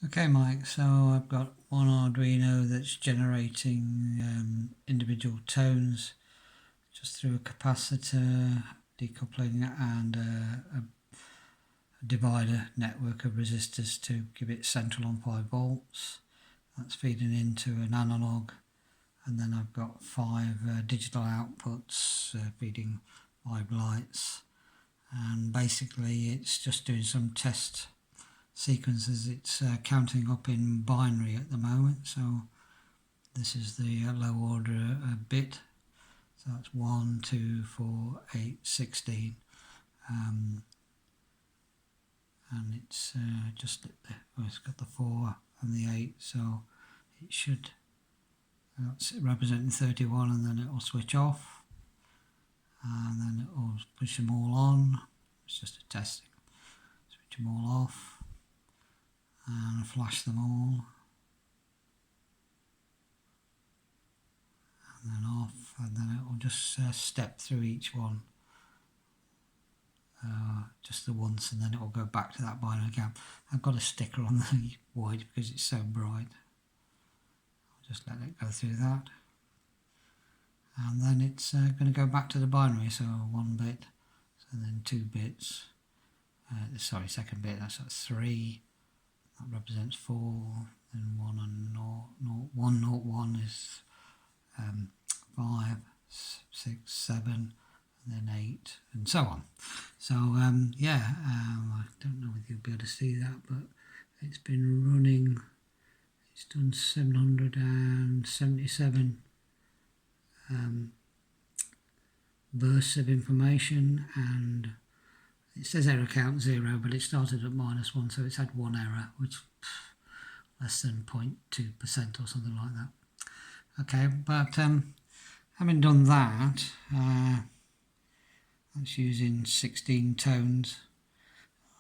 Okay, Mike, so I've got one Arduino that's generating individual tones just through a capacitor, decoupling, and a divider network of resistors to give it central on 5 volts. That's feeding into an analog, and then I've got 5 digital outputs feeding 5 lights, and basically it's just doing some test sequences. It's counting up in binary at the moment, so this is the low order bit, so that's 1, 2, 4, 8, 16, and it's just it's got the 4 and the 8, so it should that's representing 31, and then it will switch off, and then it will push them all on. It's just a testing. Switch them all off and flash them all, and then off, and then it will just step through each one just the once, and then it will go back to that binary gap. I've got a sticker on the white because it's so bright. I'll just let it go through that, and then it's going to go back to the binary, so 1 bit, so then 2 bits, sorry, second bit, that's at 3, that represents 4, then 1 and 0, 0, 1, 0, 1 is 5, 6, 7, and then 8, and so on. So I don't know if you'll be able to see that, but it's been running, it's done 777 bursts of information, and it says error count 0, but it started at -1, so it's had 1 error, which less than 0.2% or something like that. Okay, but having done that, that's using 16 tones.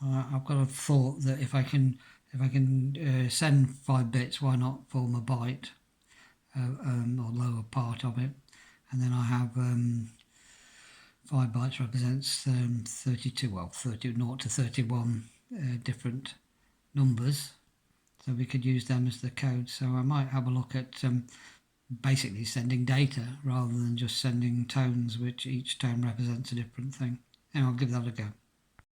I've got a thought that if I can send 5 bits, why not form a byte or lower part of it, and then I have 5 bytes represents 32, well, 30, 0 to 31 different numbers, so we could use them as the code. So I might have a look at basically sending data rather than just sending tones, which each tone represents a different thing. And I'll give that a go.